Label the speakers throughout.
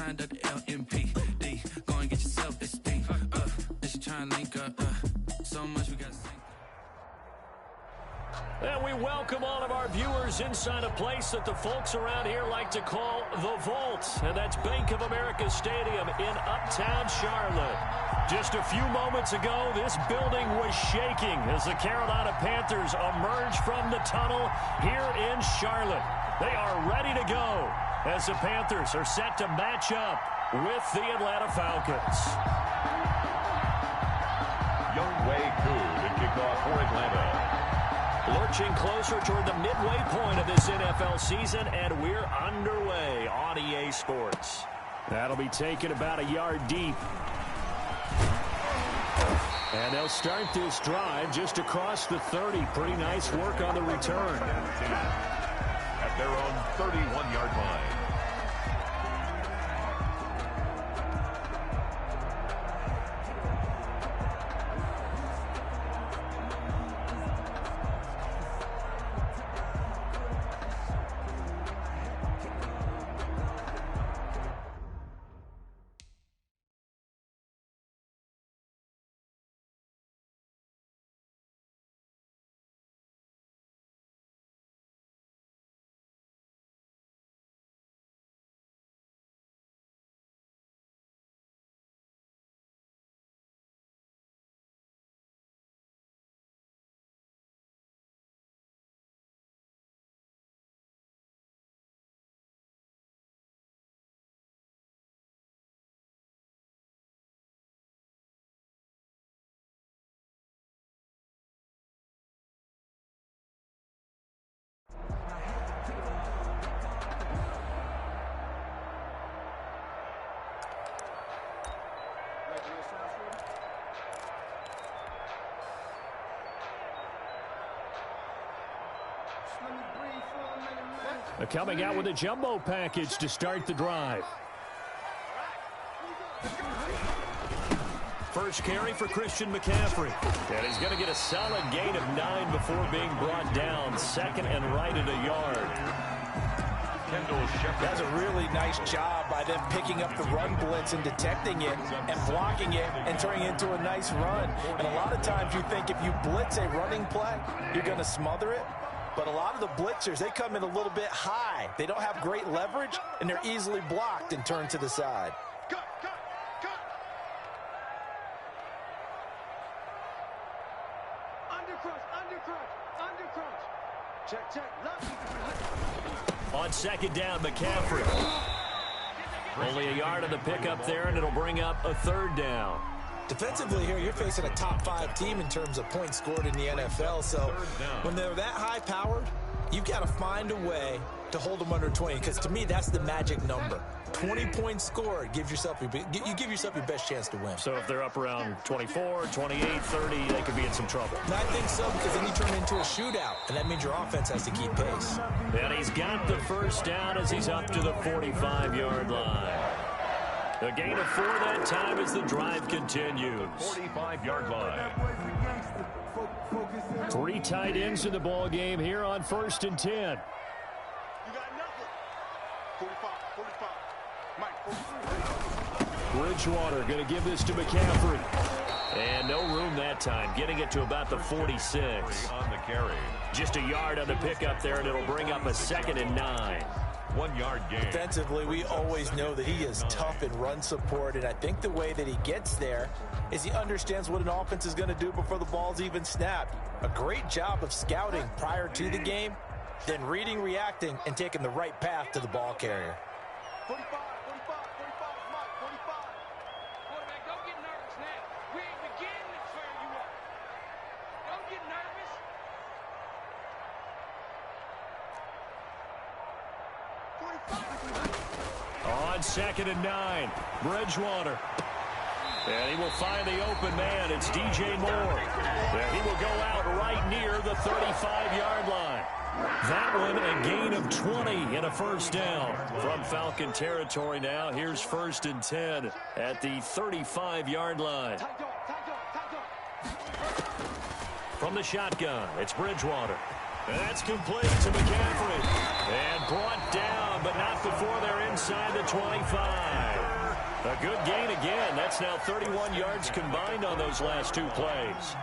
Speaker 1: trying to LMPD. Go and get yourself this thing. Then she trying to link up. So much we got to sink.
Speaker 2: And we welcome all of our viewers inside a place that the folks around here like to call the Vault. And that's Bank of America Stadium in Uptown Charlotte. Just a few moments ago, this building was shaking as the Carolina Panthers emerged from the tunnel here in Charlotte. They are ready to go as the Panthers are set to match up with the Atlanta Falcons.
Speaker 3: Younghoe Koo to kick off for Atlanta.
Speaker 2: Lurching closer toward the midway point of this NFL season, and we're underway on EA Sports. That'll be taken about a yard deep. And they'll start this drive just across the 30. Pretty nice work on the return.
Speaker 3: At their own 31-yard line.
Speaker 2: Coming out with a jumbo package to start the drive. First carry for Christian McCaffrey. And he's going to get a solid gain of 9 before being brought down. Second and right at a yard.
Speaker 4: That's a really nice job by them picking up the run blitz and detecting it and blocking it and turning it into a nice run. And a lot of times you think if you blitz a running play, you're going to smother it. But a lot of the blitzers, they come in a little bit high. They don't have great leverage, and they're easily blocked and turned to the side.
Speaker 2: On second down, McCaffrey. Only a yard on the pickup there, and it'll bring up a third down.
Speaker 4: Defensively here, you're facing a top-5 team in terms of points scored in the NFL. So when they're that high-powered, you've got to find a way to hold them under 20. Because to me, that's the magic number. 20 points scored gives yourself you give yourself your best chance to win.
Speaker 2: So if they're up around 24, 28, 30, they could be in some trouble.
Speaker 4: And I think so, because then you turn it into a shootout, and that means your offense has to keep pace.
Speaker 2: And he's got the first down as he's up to the 45-yard line. A gain of 4 that time as the drive continues.
Speaker 3: 45-yard line.
Speaker 2: 3 tight ends in the ball game here on 1st and 10.
Speaker 5: You got nothing. 45, 45. Mike, 45.
Speaker 2: Bridgewater going to give this to McCaffrey. And no room that time, getting it to about the 46.
Speaker 3: On the carry.
Speaker 2: Just a yard on the pickup there, and it'll bring up a 2nd and 9.
Speaker 3: 1-yard gain.
Speaker 4: Defensively, we always know that he is tough in run support, and I think the way that he gets there is he understands what an offense is going to do before the ball's even snapped. A great job of scouting prior to the game, then reading, reacting, and taking the right path to the ball carrier.
Speaker 5: 45, 45, 45, Mike, 45. Quarterback, don't get nervous now. We ain't beginning to tear you up. Don't get nervous.
Speaker 2: On 2nd and 9, Bridgewater. And he will find the open man. It's DJ Moore. And he will go out right near the 35-yard line. That one a gain of 20 and a first down. From Falcon territory now, here's 1st and 10 at the 35-yard line. From the shotgun, it's Bridgewater. And that's complete to McCaffrey. And brought down but not before they're inside the 25. A good gain again. That's now 31 yards combined on those last two plays.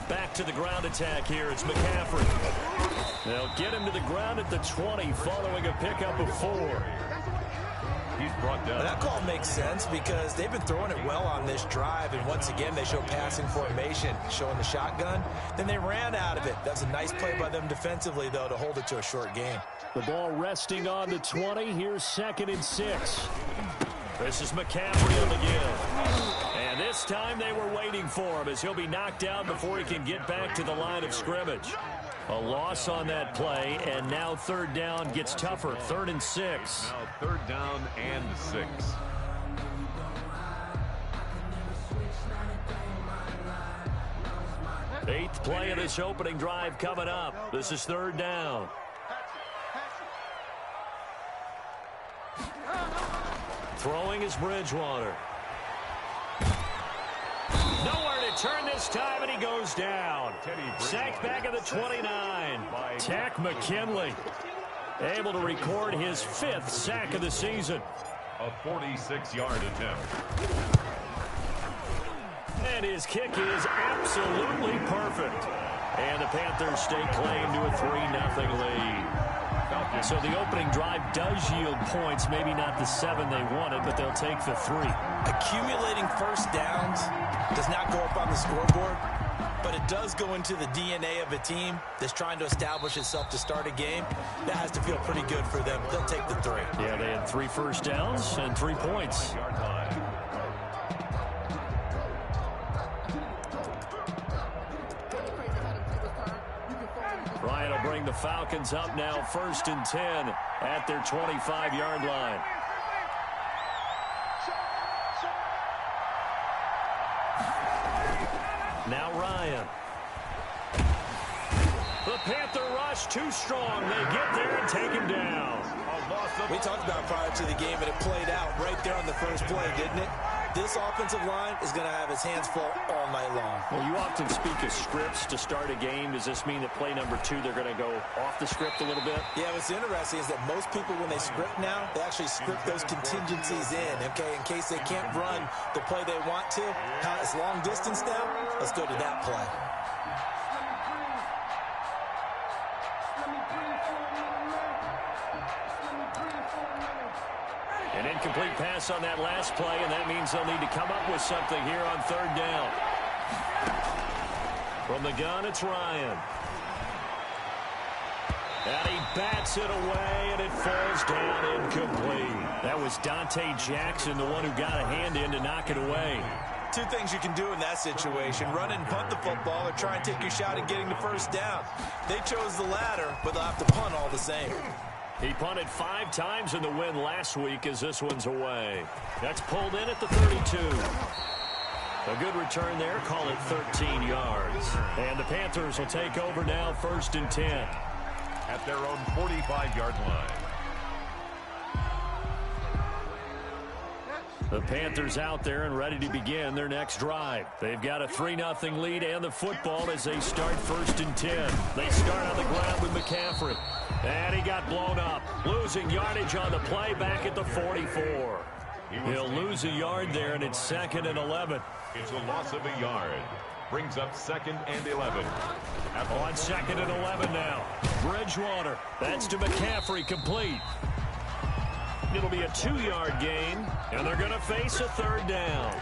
Speaker 2: Back to the ground attack here. It's McCaffrey. They'll get him to the ground at the 20 following a pickup of 4.
Speaker 3: He's brought down.
Speaker 4: That call makes sense because they've been throwing it well on this drive, and once again they show passing formation, showing the shotgun. Then they ran out of it. That's a nice play by them defensively, though, to hold it to a short game.
Speaker 2: The ball resting on the 20. Here's 2nd and 6. This is McCaffrey on the give. And this time they were waiting for him as he'll be knocked down before he can get back to the line of scrimmage. A loss on that play, and now 3rd down gets tougher. 3rd and 6.
Speaker 3: Now 3rd down and 6.
Speaker 2: Eighth play of this opening drive coming up. This is 3rd down. Throwing is Bridgewater. Nowhere to turn this time, and he goes down. Sacked back at the 29. Tack McKinley able to record his 5th sack of the season.
Speaker 3: A 46-yard attempt.
Speaker 2: And his kick is absolutely perfect. And the Panthers stake claim to a 3-0 lead. So the opening drive does yield points, maybe not the 7 they wanted, but they'll take the 3.
Speaker 4: Accumulating first downs does not go up on the scoreboard, but it does go into the DNA of a team that's trying to establish itself to start a game. That has to feel pretty good for them. They'll take the 3.
Speaker 2: Yeah, they had 3 first downs and 3 points.
Speaker 3: Yard line.
Speaker 2: Ryan will bring the Falcons up now 1st and 10 at their 25-yard line. Now Ryan. The Panther rush too strong. They get there and take him down.
Speaker 4: We talked about prior to the game, and it played out right there on the first play, didn't it? This offensive line is going to have its hands full all night long.
Speaker 2: Well, you often speak of scripts to start a game. Does this mean that play number 2, they're going to go off the script a little bit?
Speaker 4: Yeah, what's interesting is that most people, when they script now, they actually script those contingencies in, okay, in case they can't run the play they want to. It's long distance now. Let's go to that play.
Speaker 2: An incomplete pass on that last play, and that means they'll need to come up with something here on 3rd down. From the gun, it's Ryan. And he bats it away, and it falls down incomplete. That was Dante Jackson, the one who got a hand in to knock it away.
Speaker 4: 2 things you can do in that situation: run and punt the football, or try and take your shot at getting the first down. They chose the latter, but they'll have to punt all the same.
Speaker 2: He punted 5 times in the win last week as this one's away. That's pulled in at the 32. A good return there. Call it 13 yards. And the Panthers will take over now 1st and 10.
Speaker 3: At their own 45-yard line.
Speaker 2: The Panthers out there and ready to begin their next drive. They've got a 3-0 lead and the football as they start 1st and 10. They start on the ground with McCaffrey. And he got blown up. Losing yardage on the play back at the 44. He'll lose a yard there, and it's 2nd and 11.
Speaker 3: It's a loss of a yard. Brings up 2nd and 11.
Speaker 2: On 2nd and 11 now. Bridgewater. That's to McCaffrey, complete. It'll be a 2-yard gain, and they're going to face a 3rd down.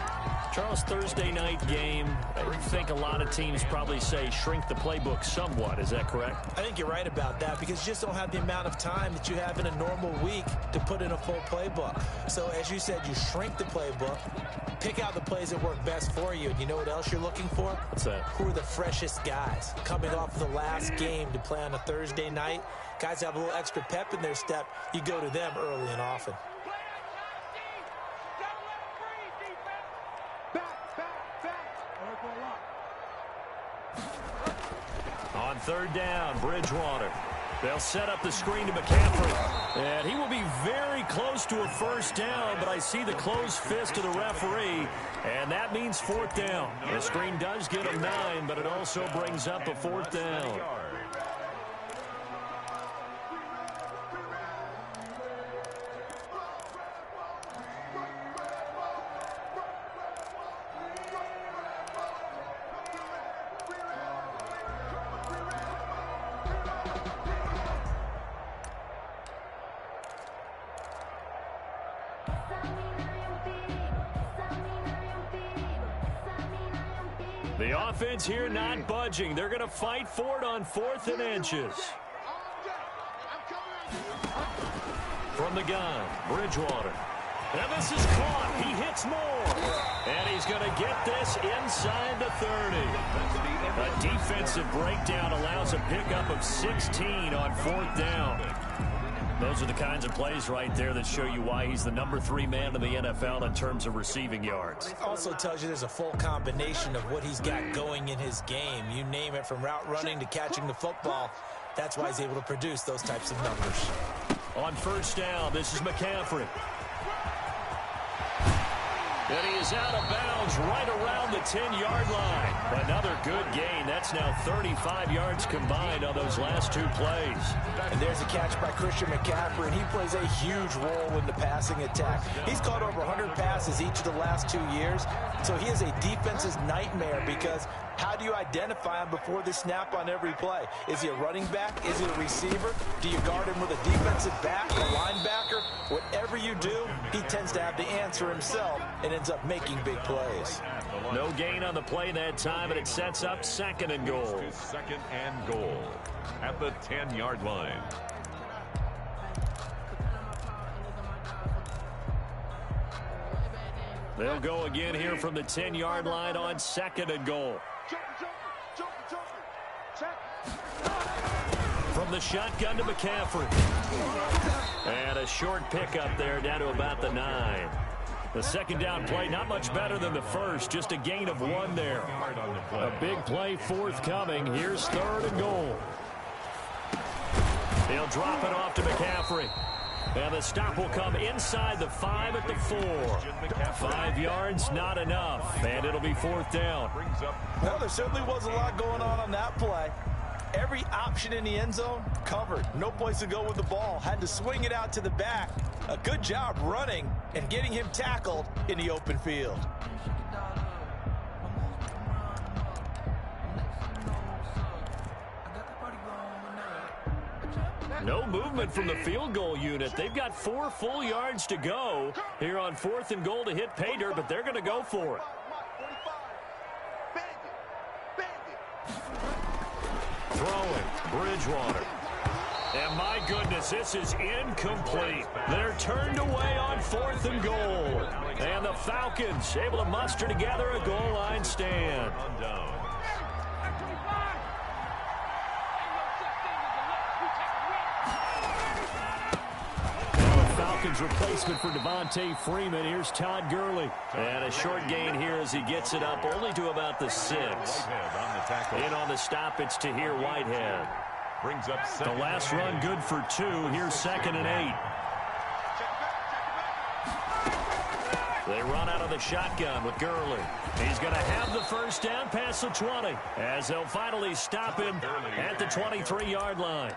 Speaker 2: Charles, Thursday night game, I think a lot of teams probably say shrink the playbook somewhat. Is that correct?
Speaker 4: I think you're right about that because you just don't have the amount of time that you have in a normal week to put in a full playbook. So as you said, you shrink the playbook, pick out the plays that work best for you. And you know what else you're looking for?
Speaker 2: What's that?
Speaker 4: Who are the freshest guys coming off the last game to play on a Thursday night? Guys have a little extra pep in their step. You go to them early and often.
Speaker 2: On third down, Bridgewater. They'll set up the screen to McCaffrey. And he will be very close to a first down, but I see the closed fist of the referee, and that means fourth down. The screen does get him 9, but it also brings up a fourth down. The offense here not budging. They're going to fight for it on 4th and inches. From the gun, Bridgewater. And this is caught. He hits more. And he's going to get this inside the 30. A defensive breakdown allows a pickup of 16 on 4th down. Those are the kinds of plays right there that show you why he's the number 3 man in the NFL in terms of receiving yards.
Speaker 4: It also tells you there's a full combination of what he's got going in his game. You name it, from route running to catching the football. That's why he's able to produce those types of numbers.
Speaker 2: On first down, this is McCaffrey. And he is out of bounds right around the 10-yard line. Another good gain. That's now 35 yards combined on those last 2 plays.
Speaker 4: And there's a catch by Christian McCaffrey, and he plays a huge role in the passing attack. He's caught over 100 passes each of the last 2 years, so he is a defense's nightmare because how do you identify him before the snap on every play? Is he a running back? Is he a receiver? Do you guard him with a defensive back, a linebacker? Whatever you do, he tends to have the answer himself and ends up making big plays.
Speaker 2: No gain on the play that time, and it sets up 2nd and goal.
Speaker 3: 2nd and goal at the 10-yard line.
Speaker 2: They'll go again here from the 10-yard line on 2nd and goal. From the shotgun to McCaffrey. And a short pickup there down to about the 9. The 2nd down play, not much better than the first, just a gain of 1 there. A big play forthcoming. Here's 3rd and goal. He'll drop it off to McCaffrey. And the stop will come inside the 5 at the 4. 5 yards, not enough. And it'll be 4th down.
Speaker 4: Well, there certainly was a lot going on that play. Every option in the end zone covered. No place to go with the ball. Had to swing it out to the back. A good job running and getting him tackled in the open field.
Speaker 2: No movement from the field goal unit. They've got 4 full yards to go here on 4th and goal to hit pay dirt, but they're going to go for it. Throwing, Bridgewater. And my goodness, this is incomplete. They're turned away on 4th and goal. And the Falcons able to muster together a goal line stand. Falcons replacement for Devontae Freeman. Here's Todd Gurley. And a short gain here as he gets it up only to about the 6. In on the stop, it's Tahir Whitehead.
Speaker 3: Brings up
Speaker 2: the last run good for 2. Here's 2nd and 8. They run out of the shotgun with Gurley. He's going to have the first down past the 20 as they'll finally stop him at the 23-yard line.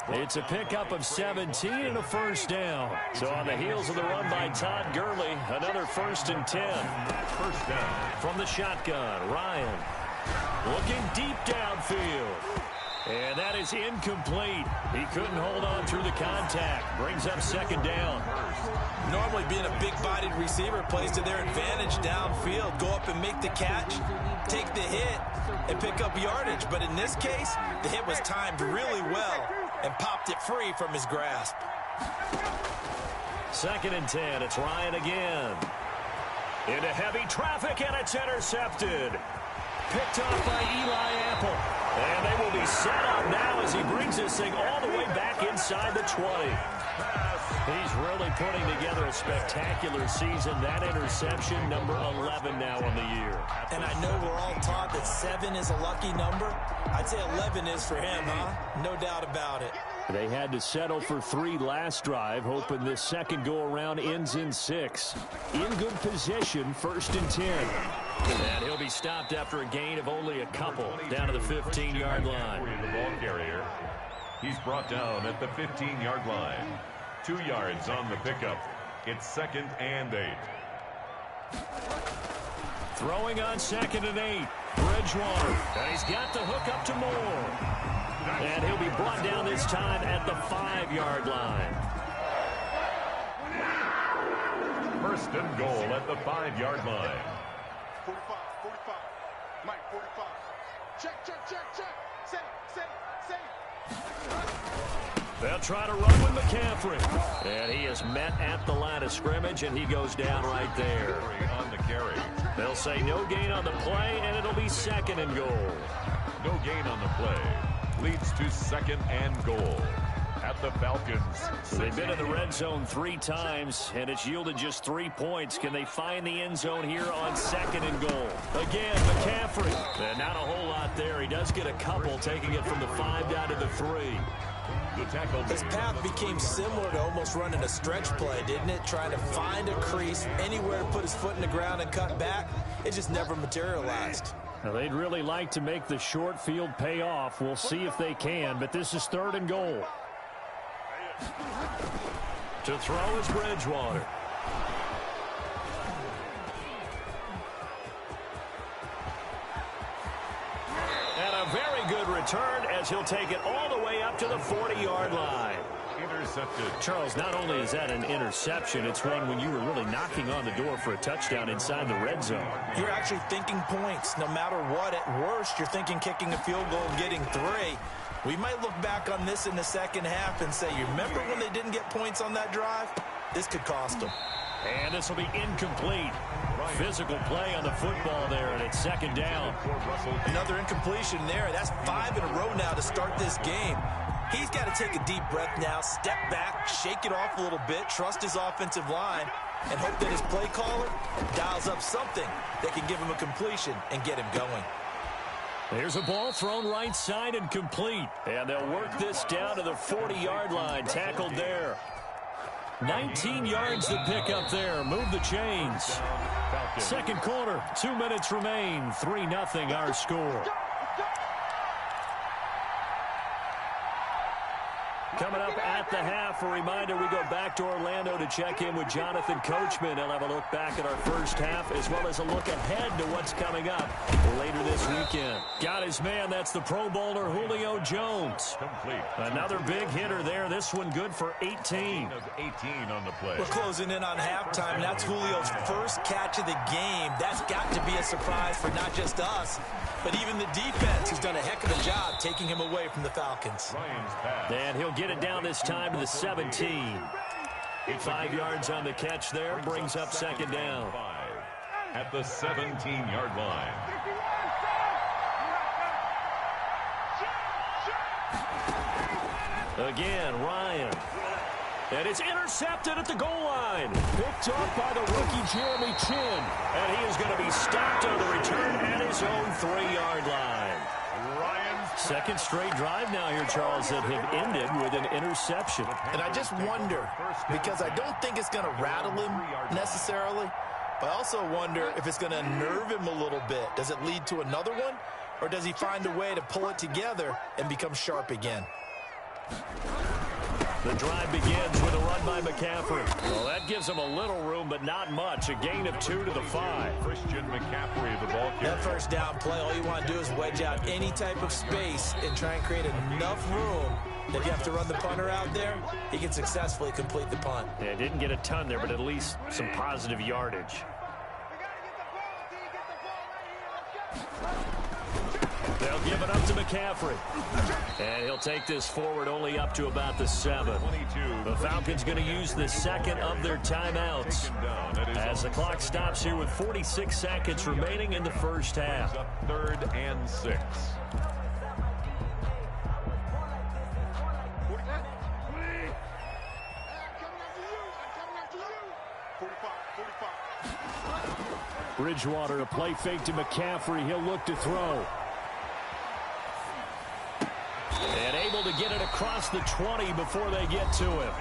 Speaker 2: It's a pickup of 17 and a first down. So on the heels of the run by Todd Gurley, another 1st and 10.
Speaker 3: First down.
Speaker 2: From the shotgun, Ryan looking deep downfield. And that is incomplete. He couldn't hold on through the contact. Brings up 2nd down.
Speaker 4: Normally being a big-bodied receiver plays to their advantage downfield. Go up and make the catch, take the hit, and pick up yardage. But in this case, the hit was timed really well and popped it free from his grasp.
Speaker 2: 2nd and 10. It's Ryan again. Into heavy traffic, and it's intercepted. Picked off by Eli Apple. And they will be set up now as he brings this thing all the way back inside the 20. He's really putting together a spectacular season. That interception, number 11 now on the year.
Speaker 4: And I know we're all taught that 7 is a lucky number. I'd say 11 is for him, huh? No doubt about it.
Speaker 2: They had to settle for 3 last drive, hoping this second go-around ends in 6. In good position, 1st and 10. And he'll be stopped after a gain of only a couple, down to the 15-yard line.
Speaker 3: The ball carrier. He's brought down at the 15-yard line. 2 yards on the pickup. It's 2nd and 8.
Speaker 2: Throwing on 2nd and 8. Bridgewater. And he's got the hook up to Moore. And he'll be brought down this time at the 5-yard line.
Speaker 3: 1st and goal at the 5-yard line.
Speaker 5: 45, 45. Mike, 45. Check. Say.
Speaker 2: They'll try to run with McCaffrey. And he is met at the line of scrimmage, and he goes down right there.
Speaker 3: On the carry.
Speaker 2: They'll say no gain on the play, and it'll be 2nd and goal.
Speaker 3: No gain on the play. Leads to 2nd and goal. At the Falcons.
Speaker 2: They've been in the red zone 3 times, and it's yielded just 3 points. Can they find the end zone here on 2nd and goal? Again, McCaffrey. And not a whole lot there. He does get a couple, taking it from the 5 down to the 3.
Speaker 3: The tackle.
Speaker 4: His path became similar to almost running a stretch play, didn't it? Trying to find a crease, anywhere to put his foot in the ground and cut back. It just never materialized.
Speaker 2: Now, they'd really like to make the short field pay off. We'll see if they can, but this is 3rd and goal. To throw is Bridgewater. And a very good return as he'll take it all the way up to the 40-yard line.
Speaker 3: Intercepted.
Speaker 2: Charles, not only is that an interception, it's one when you were really knocking on the door for a touchdown inside the red zone.
Speaker 4: You're actually thinking points. No matter what, at worst, you're thinking kicking a field goal and getting 3. We might look back on this in the second half and say, you remember when they didn't get points on that drive? This could cost them.
Speaker 2: And this will be incomplete. Physical play on the football there, and it's 2nd down.
Speaker 4: Another incompletion there. That's 5 in a row now to start this game. He's got to take a deep breath now, step back, shake it off a little bit, trust his offensive line, and hope that his play caller dials up something that can give him a completion and get him going.
Speaker 2: There's a ball thrown right side and complete. And they'll work this down to the 40-yard line. Tackled there. 19 yards to pick up there. Move the chains. 2nd quarter, 2 minutes remain. 3-0 our score. Coming up at the half, a reminder, we go back to Orlando to check in with Jonathan Coachman. He'll have a look back at our first half as well as a look ahead to what's coming up later this weekend. Got his man, that's the Pro Bowler Julio Jones.
Speaker 3: Complete.
Speaker 2: Another big hitter there, this one good for 18.
Speaker 3: 18 on the play.
Speaker 4: We're closing in on halftime. That's Julio's first catch of the game. That's got to be a surprise for not just us, but even the defense, who's done a heck of a job taking him away from the Falcons.
Speaker 3: Ryan's pass.
Speaker 2: And he'll get it down this time to the 17. 5 yards on the catch there, brings up 2nd down.
Speaker 3: 5 at the 17-yard line.
Speaker 2: Again, Ryan. And it's intercepted at the goal line. Picked up by the rookie Jeremy Chin. And he is going to be stopped on the return at his own 3-yard line.
Speaker 3: Ryan's
Speaker 2: 2nd straight drive now here, Charles, that have ended with an interception.
Speaker 4: And I just wonder, because I don't think it's going to rattle him necessarily, but I also wonder if it's going to nerve him a little bit. Does it lead to another one, or does he find a way to pull it together and become sharp again?
Speaker 2: The drive begins with a run by McCaffrey. Well, that gives him a little room, but not much. A gain of 2 to the 5.
Speaker 3: Christian McCaffrey, the ball carrier.
Speaker 4: That first down play, all you want to do is wedge out any type of space and try and create enough room that if you have to run the punter out there, he can successfully complete the punt.
Speaker 2: Yeah, didn't get a ton there, but at least some positive yardage. They'll give it up to McCaffrey. And he'll take this forward only up to about the 7.
Speaker 3: 22.
Speaker 2: The Falcons going to use the 2nd of their timeouts as the clock stops here with 46 seconds remaining in the first half.
Speaker 3: 3rd and 6.
Speaker 2: Bridgewater, a play fake to McCaffrey. He'll look to throw. And able to get it across the 20 before they get to him.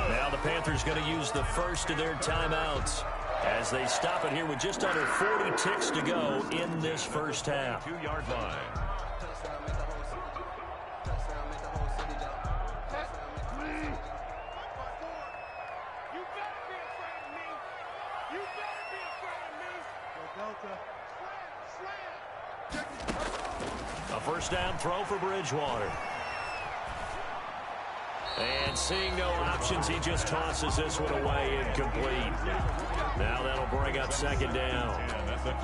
Speaker 2: Now the Panthers going to use the first of their timeouts as they stop it here with just under 40 ticks to go in this first half.
Speaker 3: 2-yard line.
Speaker 2: A first down throw for Bridgewater. And seeing no options, he just tosses this one away incomplete. Now that'll bring up second down.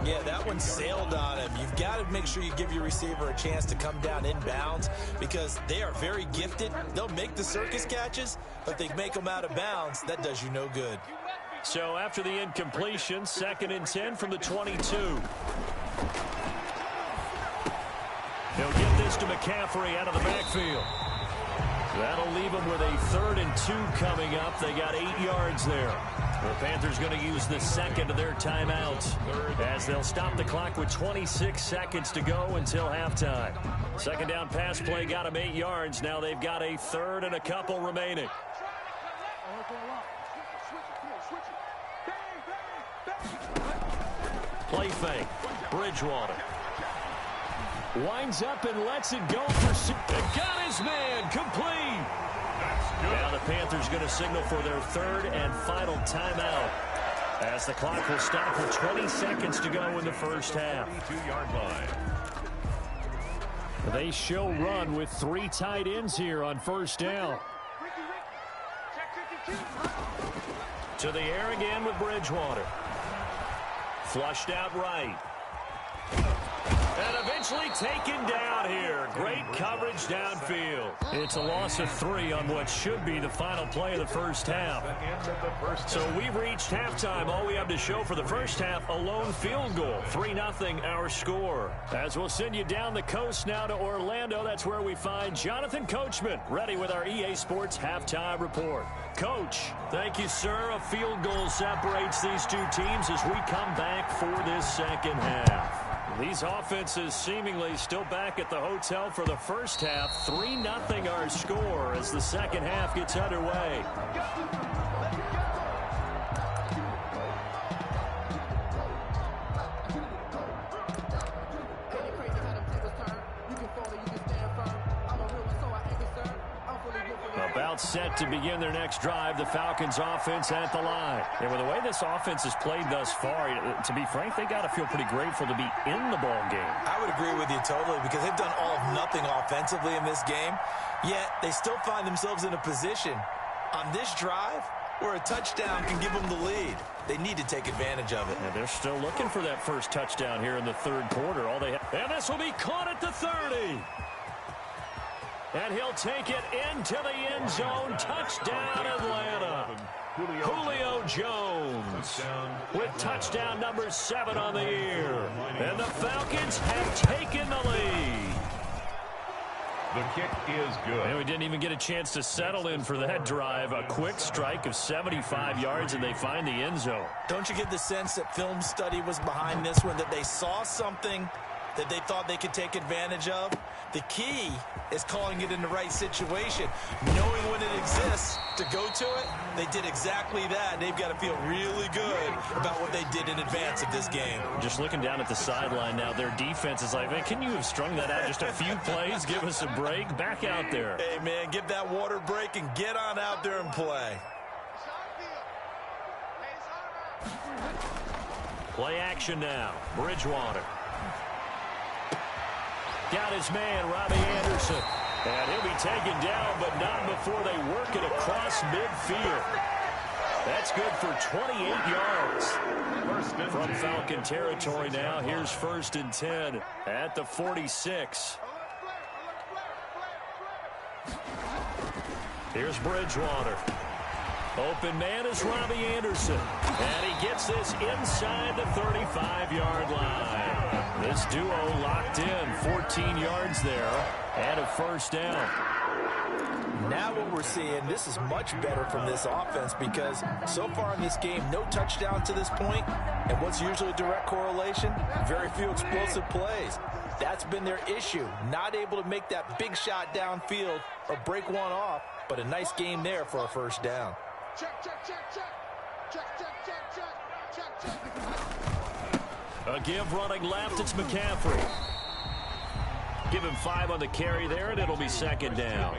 Speaker 4: Yeah, that one sailed on him. You've got to make sure you give your receiver a chance to come down inbounds because they are very gifted. They'll make the circus catches, but they make them out of bounds. That does you no good.
Speaker 2: So after the incompletion, 2nd and 10 from the 22. He'll get this to McCaffrey out of the backfield. That'll leave them with a 3rd and 2 coming up. They got 8 yards there. The Panthers going to use the second of their timeouts as they'll stop the clock with 26 seconds to go until halftime. Second down pass play got them 8 yards. Now they've got a 3rd and a couple remaining. Play fake. Bridgewater. Winds up and lets it go for... Got his man. Complete. Now the Panthers going to signal for their 3rd and final timeout as the clock will stop with 20 seconds to go in the first half.
Speaker 3: 2-yard line.
Speaker 2: They show run with 3 tight ends here on first down. To the air again with Bridgewater. Flushed out right. And eventually taken down here. Great coverage downfield. It's a loss of 3 on what should be the final play of the first half. So we've reached halftime. All we have to show for the first half, a lone field goal. 3-0 our score. As we'll send you down the coast now to Orlando. That's where we find Jonathan Coachman, ready with our EA Sports halftime report. Coach, thank you, sir. A field goal separates these two teams as we come back for this second half. These offenses seemingly still back at the hotel for the first half. 3-0 our score as the second half gets underway. About set to begin their next drive, the Falcons offense at the line. And with the way this offense has played thus far, to be frank, they got to feel pretty grateful to be in the ball game.
Speaker 4: I would agree with you totally because they've done all of nothing offensively in this game, yet they still find themselves in a position on this drive where a touchdown can give them the lead. They need to take advantage of it.
Speaker 2: And they're still looking for that first touchdown here in the 3rd quarter. And this will be caught at the 30. And he'll take it into the end zone. Touchdown, Atlanta. Julio Jones with touchdown number 7 on the year. And the Falcons have taken the lead.
Speaker 3: The kick is good.
Speaker 2: And we didn't even get a chance to settle in for that drive. A quick strike of 75 yards, and they find the end zone.
Speaker 4: Don't you get the sense that film study was behind this one, that they saw something that they thought they could take advantage of? The key is calling it in the right situation, knowing when it exists to go to it. They did exactly that. They've got to feel really good about what they did in advance of this game.
Speaker 2: Just looking down at the sideline now, their defense is like, man, can you have strung that out just a few plays? Give us a break. Back out there.
Speaker 4: Hey, man, give that water break and get on out there and play.
Speaker 2: Play action now. Bridgewater. Got his man, Robbie Anderson. And he'll be taken down, but not before they work it across midfield. That's good for 28 yards. From Falcon territory now, here's 1st and 10 at the 46. Here's Bridgewater. Open man is Robbie Anderson. And he gets this inside the 35-yard line. This duo locked in, 14 yards there, and a first down.
Speaker 4: Now what we're seeing, this is much better from this offense because so far in this game, no touchdown to this point, And what's usually a direct correlation? Very few explosive plays. That's been their issue. Not able to make that big shot downfield or break one off, but a nice game there for a first down.
Speaker 5: Check, check, check, check. Check, check, check, check. Check, check.
Speaker 2: A give running left, it's McCaffrey. Give him 5 on the carry there, and it'll be second down.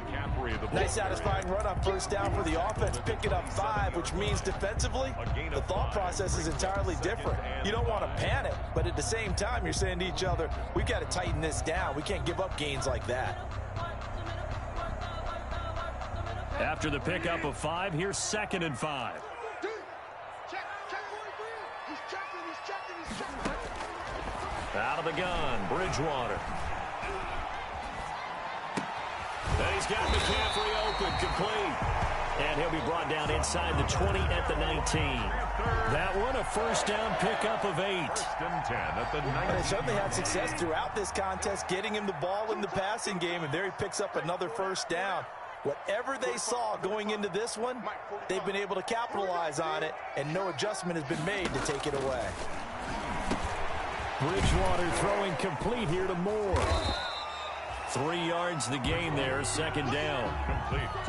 Speaker 4: Nice satisfying run on first down for the offense, picking up 5, which means defensively, the thought process is entirely different. You don't want to panic, but at the same time, you're saying to each other, we've got to tighten this down. We can't give up gains like that.
Speaker 2: After the pickup of 5, here's 2nd and 5.
Speaker 5: Check, check. He's checking.
Speaker 2: Out of the gun, Bridgewater. And he's got McCaffrey open, complete. And he'll be brought down inside the 20 at the 19. That one, a first down pickup of 8.
Speaker 3: First and 10 at the 19.
Speaker 4: And they certainly had success throughout this contest, getting him the ball in the passing game, and there he picks up another first down. Whatever they saw going into this one, they've been able to capitalize on it, and no adjustment has been made to take it away.
Speaker 2: Bridgewater throwing complete here to Moore. 3 yards the gain there, second down.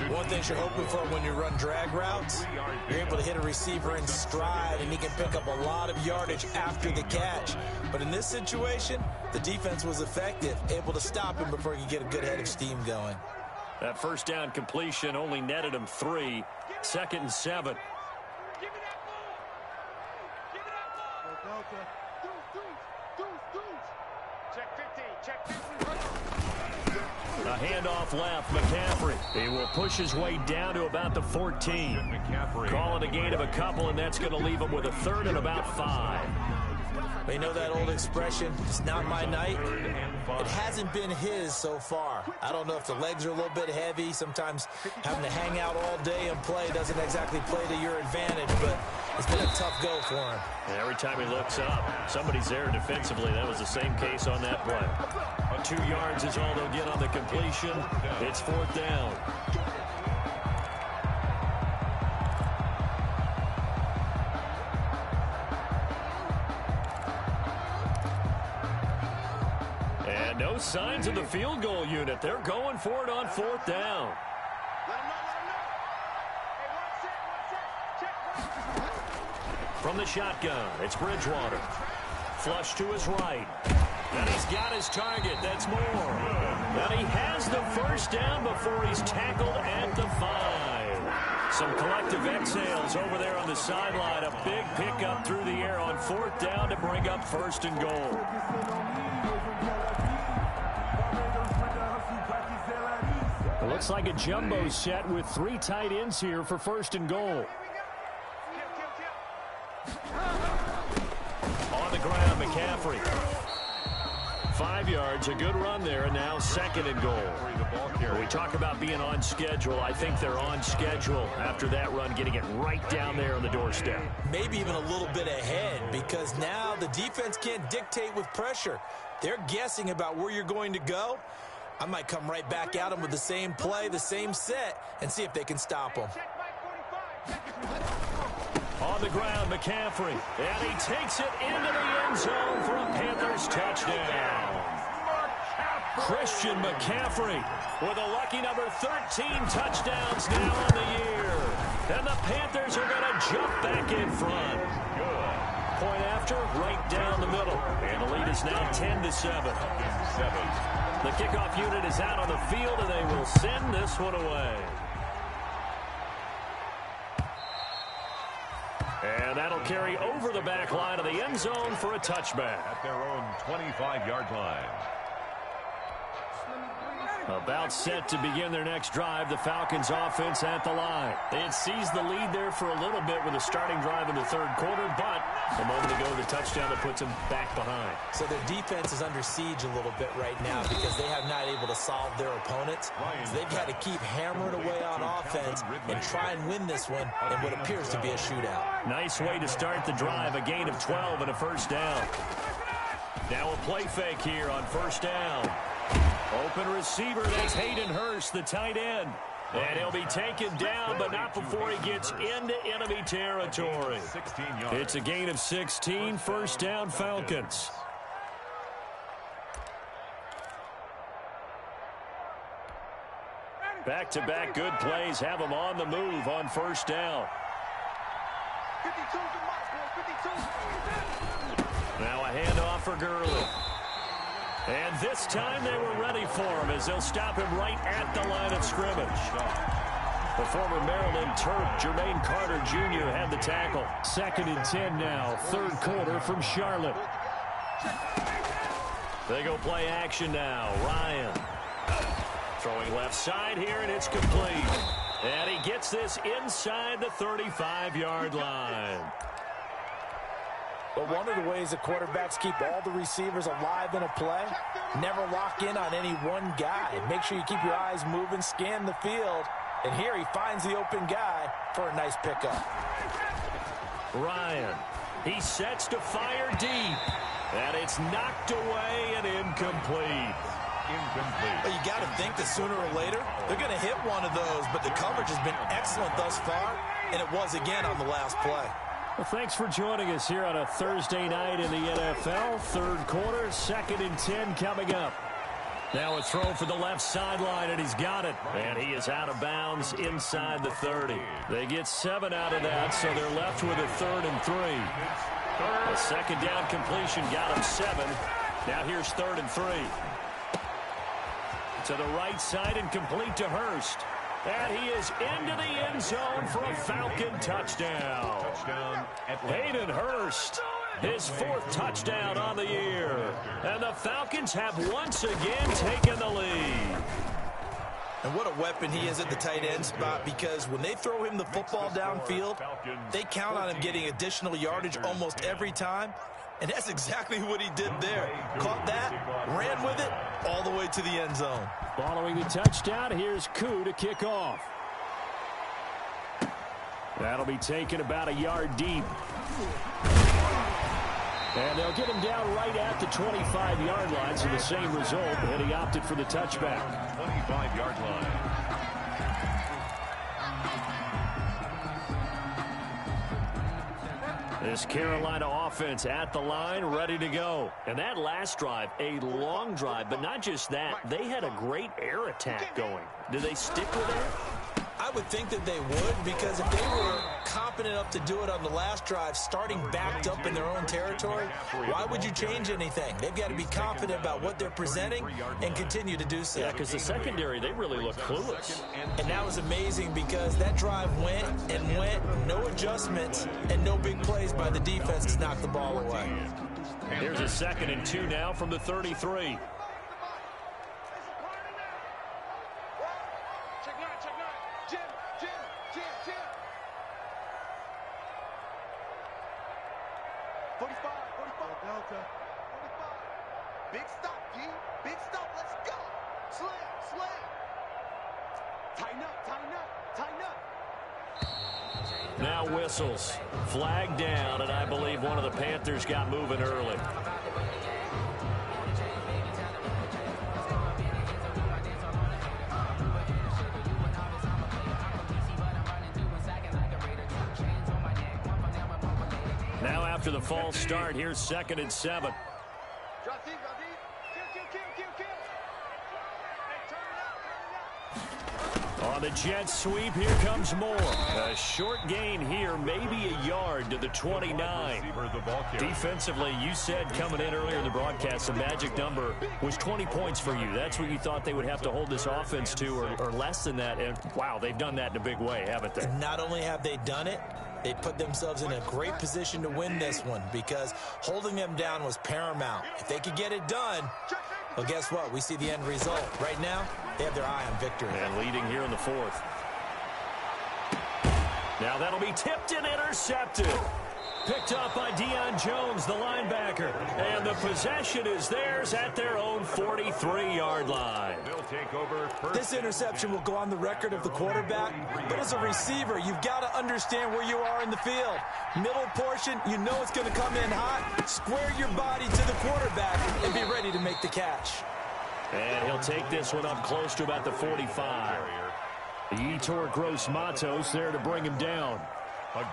Speaker 4: One thing you're hoping for when you run drag routes, you're able to hit a receiver in stride, and he can pick up a lot of yardage after the catch. But in this situation, the defense was effective, able to stop him before he could get a good head of steam going.
Speaker 2: That first down completion only netted him 3. 2nd and 7.
Speaker 5: Give me that ball. Give me that ball. Deuce. Check 15. Check 15.
Speaker 2: A handoff left, McCaffrey. He will push his way down to about the 14. Calling a gain of a couple, and that's going to leave him with a 3rd and about 5.
Speaker 4: They know that old expression, it's not my night. It hasn't been his so far. I don't know if the legs are a little bit heavy. Sometimes having to hang out all day and play doesn't exactly play to your advantage, but it's been a tough go for him.
Speaker 2: And every time he looks up, somebody's there defensively. That was the same case on that play. 2 yards is all they'll get on the completion. It's 4th down. And no signs of the field goal unit. They're going for it on 4th down.
Speaker 5: Let him know. Hey, one set.
Speaker 2: From the shotgun, it's Bridgewater. Flush to his right. And he's got his target. That's Moore. And he has the first down before he's tackled at the 5. Some collective exhales over there on the sideline. A big pickup through the air on 4th down to bring up 1st and goal. It looks like a jumbo set with 3 tight ends here for 1st and goal. On the ground, McCaffrey. 5 yards, a good run there, and now 2nd and goal. When we talk about being on schedule, I think they're on schedule after that run, getting it right down there on the doorstep.
Speaker 4: Maybe even a little bit ahead, because now the defense can't dictate with pressure. They're guessing about where you're going to go. I might come right back at them with the same play, the same set, and see if they can stop them.
Speaker 2: On the ground, McCaffrey. And he takes it into the end zone for a Panthers touchdown. Christian McCaffrey with a lucky number 13 touchdowns now on the year. And the Panthers are going to jump back in front. Good. Point after, right down the middle. And the lead is now 10-7. The kickoff unit is out on the field, and they will send this one away. And that'll carry over the back line of the end zone for a touchback.
Speaker 3: At their own 25-yard line.
Speaker 2: About set to begin their next drive, the Falcons offense at the line. They had seized the lead there for a little bit with a starting drive in the 3rd quarter, but a moment ago, the touchdown that puts them back behind.
Speaker 4: So their defense is under siege a little bit right now because they have not able to solve their opponents. So they've got to keep hammering away on offense and try and win this one in what appears to be a shootout.
Speaker 2: Nice way to start the drive, a gain of 12 and a first down. Now a play fake here on 1st down. Open receiver, that's Hayden Hurst, the tight end. And he'll be taken down, but not before he gets into enemy territory. It's a gain of 16, first down Falcons. Back-to-back good plays have them on the move on first down. Now a handoff for Gurley. And this time they were ready for him as they'll stop him right at the line of scrimmage. The former Maryland Terp, Jermaine Carter Jr. had the tackle. 2nd and 10 now, third quarter from Charlotte. They go play action now. Ryan throwing left side here, and it's complete. And he gets this inside the 35-yard line.
Speaker 4: But one of the ways the quarterbacks keep all the receivers alive in a play, never lock in on any one guy. Make sure you keep your eyes moving, scan the field. And here he finds the open guy for a nice pickup.
Speaker 2: Ryan, he sets to fire deep. And it's knocked away and incomplete.
Speaker 4: Well, you got to think that sooner or later they're going to hit one of those, but the coverage has been excellent thus far, and it was again on the last play.
Speaker 2: Well, thanks for joining us here on a Thursday night in the NFL. Third quarter, 2nd and 10 coming up. Now a throw for the left sideline, and he's got it. And he is out of bounds inside the 30. They get 7 out of that, so they're left with a 3rd and 3. A second down completion got him 7. Now here's 3rd and 3. To the right side and complete to Hurst. And he is into the end zone for a Falcon touchdown. Hayden Hurst, his 4th touchdown on the year. And the Falcons have once again taken the lead.
Speaker 4: And what a weapon he is at the tight end spot, because when they throw him the football downfield, they count on him getting additional yardage almost every time. And that's exactly what he did there. Caught that, ran with it, all the way to the end zone.
Speaker 2: Following the touchdown, here's Koo to kick off. That'll be taken about a yard deep. And they'll get him down right at the 25-yard line, so the same result, and he opted for the touchback.
Speaker 3: 25-yard line.
Speaker 2: This Carolina offense at the line, ready to go. And that last drive, a long drive, but not just that. They had a great air attack going. Do they stick with that?
Speaker 4: I would think that they would, because if they were competent enough to do it on the last drive, starting backed up in their own territory, why would you change anything? They've got to be confident about what they're presenting and continue to do so.
Speaker 2: Yeah, because the secondary, they really look clueless.
Speaker 4: And that was amazing, because that drive went and went, no adjustments, and no big plays by the defense to knock the ball away.
Speaker 2: Here's a 2nd and 2 now from the 33.
Speaker 5: Big stop, G. Big stop. Let's go. Slam, slam. Tighten up, tighten up, tighten up.
Speaker 2: Now whistles. Flag down, and I believe one of the Panthers got moving early. Now after the false start, here's 2nd and 7. On the jet sweep, here comes Moore. A short gain here, maybe a yard to the 29. Defensively, you said coming in earlier in the broadcast, the magic number was 20 points for you. That's what you thought they would have to hold this offense to, or less than that. And wow, they've done that in a big way, haven't they?
Speaker 4: Not only have they done it, they put themselves in a great position to win this one, because holding them down was paramount. If they could get it done, well, guess what? We see the end result. Right now, they have their eye on victory.
Speaker 2: And leading here in the 4th. Now that'll be tipped and intercepted. Picked up by Deion Jones, the linebacker. And the possession is theirs at their own 43-yard line.
Speaker 4: This interception will go on the record of the quarterback, but as a receiver, you've got to understand where you are in the field. Middle portion, you know it's going to come in hot. Square your body to the quarterback and be ready to make the catch.
Speaker 2: And he'll take this one up close to about the 45. Yetur Gross-Matos there to bring him down.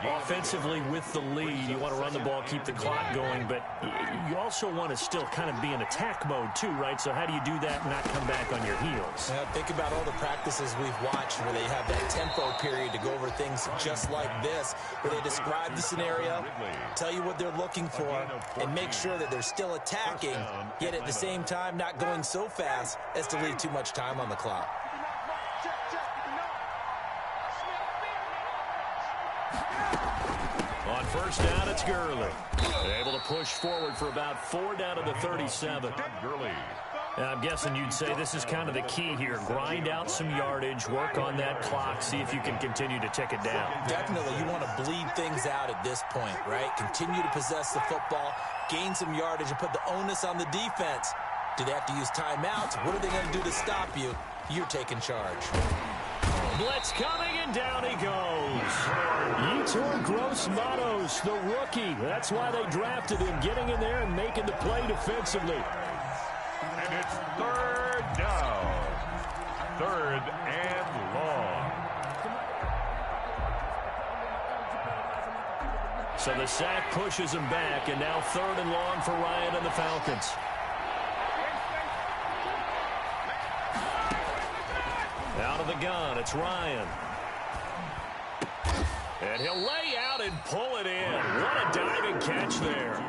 Speaker 2: Offensively with the lead, you want to run the ball, keep the clock going, but you also want to still kind of be in attack mode too, right? So how do you do that and not come back on your heels?
Speaker 4: Yeah, think about all the practices we've watched where they have that tempo period to go over things just like this, where they describe the scenario, tell you what they're looking for, and make sure that they're still attacking, yet at the same time not going so fast as to leave too much time on the clock.
Speaker 2: On first down, it's Gurley. Able to push forward for about 4 down to the 37. Now, I'm guessing you'd say this is kind of the key here. Grind out some yardage, work on that clock, see if you can continue to tick it down.
Speaker 4: Definitely, you want to bleed things out at this point, right? Continue to possess the football, gain some yardage, and put the onus on the defense. Do they have to use timeouts? What are they going to do to stop you? You're taking charge.
Speaker 2: Blitz coming, and down he goes. Yetur Gross-Matos, the rookie. That's why they drafted him, getting in there and making the play defensively.
Speaker 3: And it's third down. Third and long.
Speaker 2: So the sack pushes him back, and now third and long for Ryan and the Falcons. Out of the gun, it's Ryan. And he'll lay out and pull it in. What a diving catch there.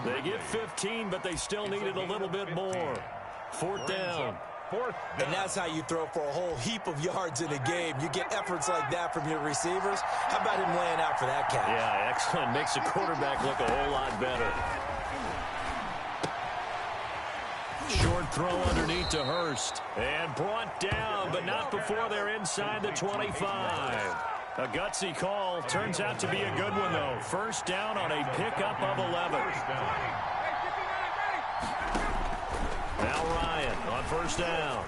Speaker 2: They get 15, but they still needed a little bit more. Fourth down.
Speaker 4: And that's how you throw for a whole heap of yards in a game. You get efforts like that from your receivers. How about him laying out for that catch?
Speaker 2: Yeah, excellent. Makes the quarterback look a whole lot better. Short throw underneath to Hurst. And brought down, but not before they're inside the 25. A gutsy call. Turns out to be a good one, though. First down on a pickup of 11. Now Ryan on first down.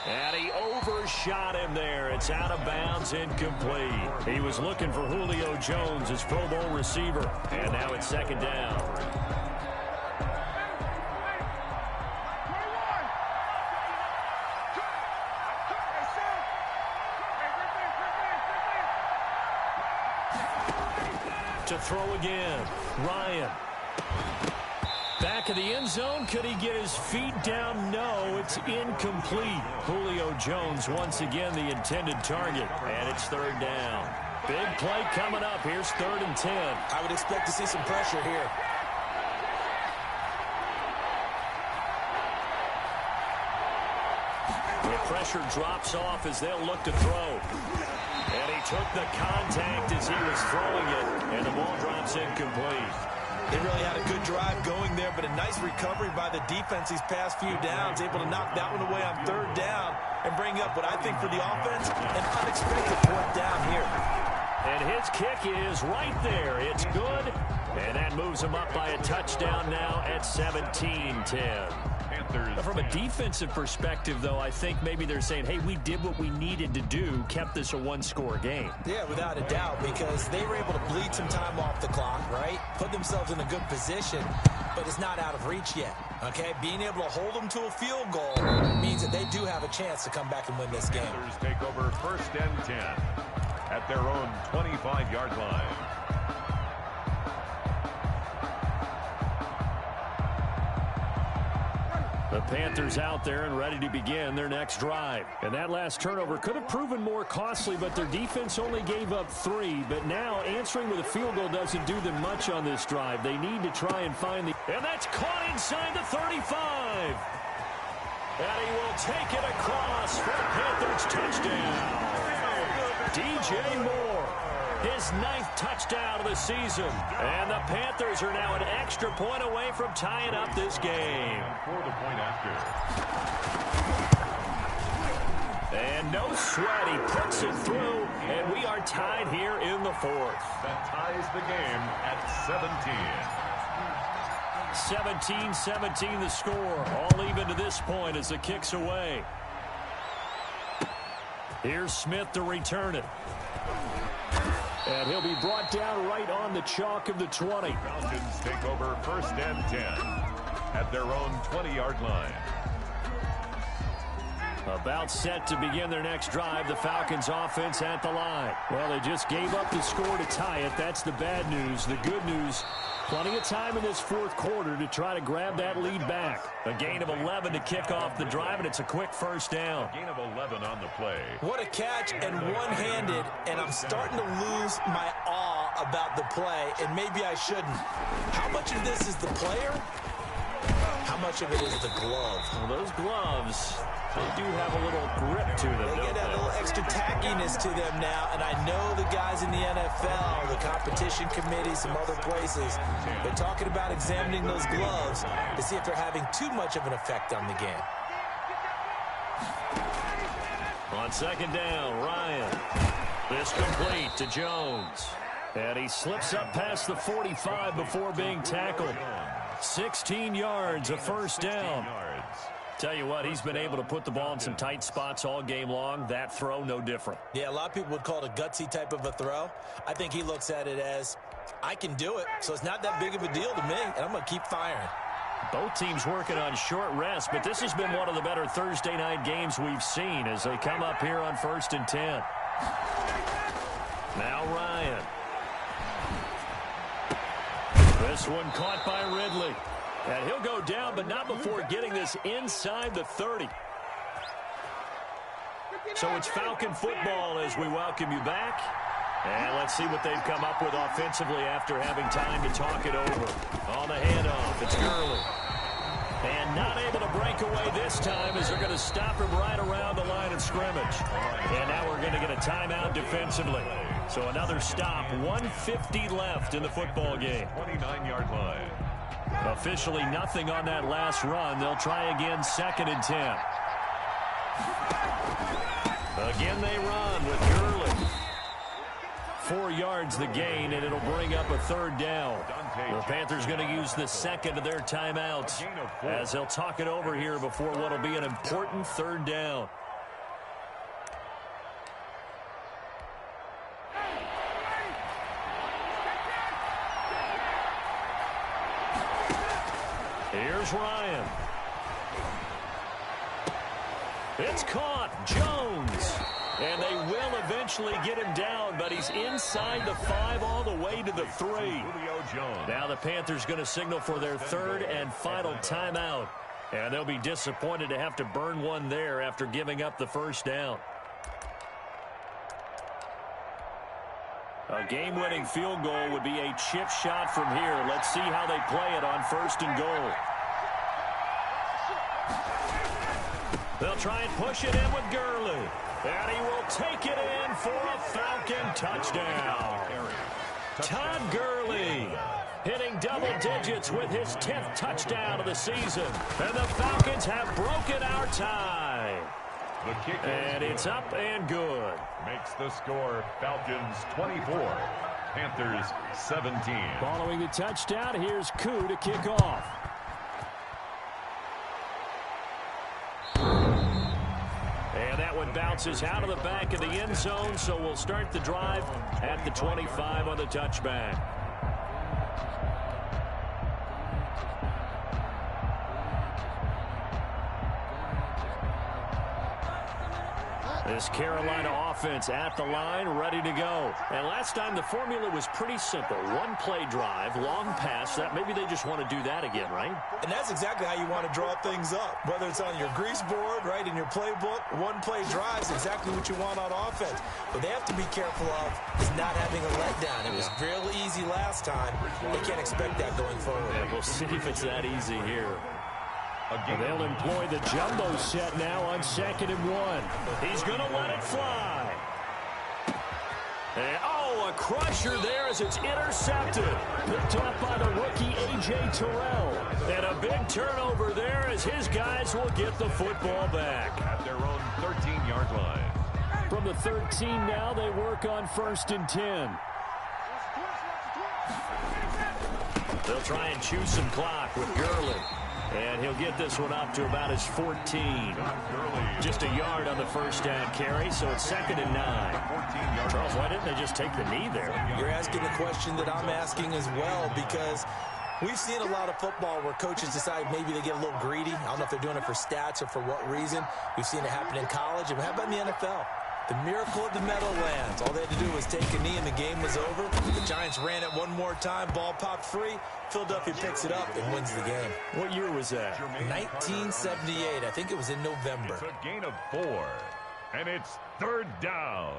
Speaker 2: And he overshot him there. It's out of bounds, incomplete. He was looking for Julio Jones, his Pro Bowl receiver. And now it's second down. To throw again, Ryan. Back of the end zone, could he get his feet down? No, it's incomplete. Julio Jones once again the intended target, and it's third down. Big play coming up. Here's 3rd and 10.
Speaker 4: I would expect to see some pressure here.
Speaker 2: The pressure drops off as they'll look to throw. And he took the contact as he was throwing it, and the ball drops incomplete.
Speaker 4: They really had a good drive going there, but a nice recovery by the defense these past few downs, able to knock that one away on 3rd down and bring up what I think for the offense, an unexpected 4th down here.
Speaker 2: And his kick is right there. It's good, and that moves him up by a touchdown now at 17-10. From a defensive perspective, though, I think maybe they're saying, hey, we did what we needed to do, kept this a one-score game.
Speaker 4: Yeah, without a doubt, because they were able to bleed some time off the clock, right? Put themselves in a good position, but it's not out of reach yet, okay? Being able to hold them to a field goal means that they do have a chance to come back and win this game.
Speaker 3: Panthers take over 1st and 10 at their own 25-yard line.
Speaker 2: The Panthers out there and ready to begin their next drive. And that last turnover could have proven more costly, but their defense only gave up 3. But now answering with a field goal doesn't do them much on this drive. They need to try and find the... And that's caught inside the 35. And he will take it across for a Panthers touchdown. DJ Moore, his 9th touchdown of the season. And the Panthers are now an extra point away from tying up this game.
Speaker 3: For the point after.
Speaker 2: And no sweat, he puts it through, and we are tied here in the 4th.
Speaker 3: That ties the game at 17.
Speaker 2: 17-17 the score, all even to this point as the kick's away. Here's Smith to return it. And he'll be brought down right on the chalk of the 20.
Speaker 3: Falcons take over 1st and 10 at their own 20-yard line.
Speaker 2: About set to begin their next drive, the Falcons offense at the line. Well, they just gave up the score to tie it. That's the bad news. The good news, plenty of time in this fourth quarter to try to grab that lead back. A gain of 11 to kick off the drive, and it's a quick first down.
Speaker 3: Gain of 11 on the play.
Speaker 4: What a catch, and one-handed, and I'm starting to lose my awe about the play, and maybe I shouldn't. How much of this is the player? How much of it is the glove?
Speaker 2: Well, those gloves, they do have a little grip to them,
Speaker 4: They get that little extra tackiness to them now, and I know the guys in the NFL, the competition committee, some other places, they're talking about examining those gloves to see if they're having too much of an effect on the game.
Speaker 2: On second down, Ryan. This complete to Jones. And he slips up past the 45 before being tackled. 16 yards, a first down. Tell you what, he's been able to put the ball in some tight spots all game long. That throw, no different.
Speaker 4: Yeah, a lot of people would call it a gutsy type of a throw. I think he looks at it as, I can do it, so it's not that big of a deal to me, and I'm going to keep firing.
Speaker 2: Both teams working on short rest, but this has been one of the better Thursday night games we've seen as they come up here on 1st and 10. Now Ryan. This one caught by Ridley. And he'll go down, but not before getting this inside the 30. So it's Falcon football as we welcome you back. And let's see what they've come up with offensively after having time to talk it over. On the handoff, it's Gurley. And not able to break away this time as they're going to stop him right around the line of scrimmage. And now we're going to get a timeout defensively. So another stop, 1:50 left in the football game.
Speaker 3: 29-yard line.
Speaker 2: Officially nothing on that last run. They'll try again, 2nd and 10. Again they run with Gurley. 4 yards the gain, and it'll bring up a 3rd down. The Panthers going to use the second of their timeouts as they'll talk it over here before what will be an important 3rd down. Here's Ryan. It's caught. Jones. And they will eventually get him down, but he's inside the 5 all the way to the 3. Now the Panthers going to signal for their 3rd and final timeout. And they'll be disappointed to have to burn one there after giving up the 1st down. A game-winning field goal would be a chip shot from here. Let's see how they play it on 1st and goal. They'll try and push it in with Gurley. And he will take it in for a Falcon touchdown. Todd Gurley hitting double digits with his 10th touchdown of the season. And the Falcons have broken our tie.
Speaker 3: The kick
Speaker 2: and it's up and good.
Speaker 3: Makes the score Falcons 24, Panthers 17.
Speaker 2: Following the touchdown, here's Koo to kick off. And that one bounces out of the back of the end zone, so we'll start the drive at the 25 on the touchback. This Carolina offense at the line, ready to go. And last time the formula was pretty simple. One play drive, long pass. That maybe they just want to do that again, right?
Speaker 4: And that's exactly how you want to draw things up. Whether it's on your grease board, right, in your playbook, one play drive is exactly what you want on offense. What they have to be careful of is not having a letdown. It was real easy last time. They can't expect that going forward.
Speaker 2: And we'll see if it's that easy here. They'll employ the jumbo set now on 2nd and 1. He's going to let it fly. And, a crusher there as it's intercepted. Picked off by the rookie A.J. Terrell. And a big turnover there as his guys will get the football back.
Speaker 3: At their own 13-yard line.
Speaker 2: From the 13 now, they work on 1st and 10. They'll try and chew some clock with Gurley. And he'll get this one up to about his 14. Just a yard on the first down carry, so it's 2nd and 9. Charles, why didn't they just take the knee there?
Speaker 4: You're asking a question that I'm asking as well, because We've seen a lot of football where coaches decide maybe they get a little greedy. I don't know if they're doing it for stats or for what reason. We've seen it happen in college. And how about in the NFL? The miracle of the Meadowlands. All they had to do was take a knee and the game was over. The Giants ran it one more time. Ball popped free. Philadelphia picks it up and wins the game.
Speaker 2: What year was that?
Speaker 4: 1978. I think it was in November.
Speaker 3: It's a gain of 4, and it's 3rd down.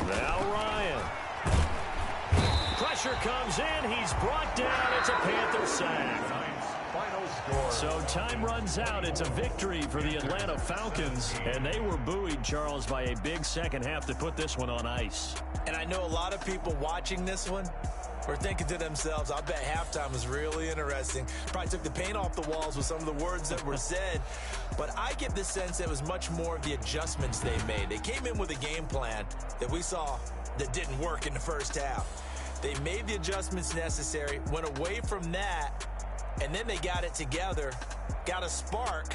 Speaker 2: Now Ryan. Pressure comes in. He's brought down. It's a Panther sack.
Speaker 3: Final score.
Speaker 2: So time runs out. It's a victory for the Atlanta Falcons. And they were buoyed, Charles, by a big second half to put this one on ice.
Speaker 4: And I know a lot of people watching this one were thinking to themselves, I bet halftime was really interesting. Probably took the paint off the walls with some of the words that were said. But I get the sense that it was much more of the adjustments they made. They came in with a game plan that we saw that didn't work in the first half. They made the adjustments necessary, went away from that, and then they got it together, got a spark,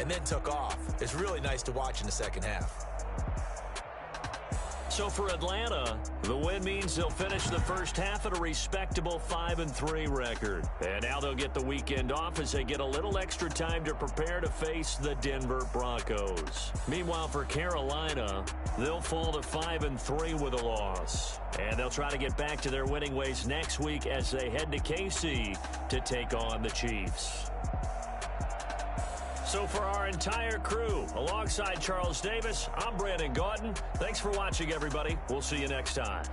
Speaker 4: and then took off. It's really nice to watch in the second half.
Speaker 2: So for Atlanta, the win means they'll finish the first half at a respectable 5-3 record. And now they'll get the weekend off as they get a little extra time to prepare to face the Denver Broncos. Meanwhile, for Carolina, they'll fall to 5-3 with a loss. And they'll try to get back to their winning ways next week as they head to KC to take on the Chiefs. So for our entire crew, alongside Charles Davis, I'm Brandon Gaudin. Thanks for watching, everybody. We'll see you next time.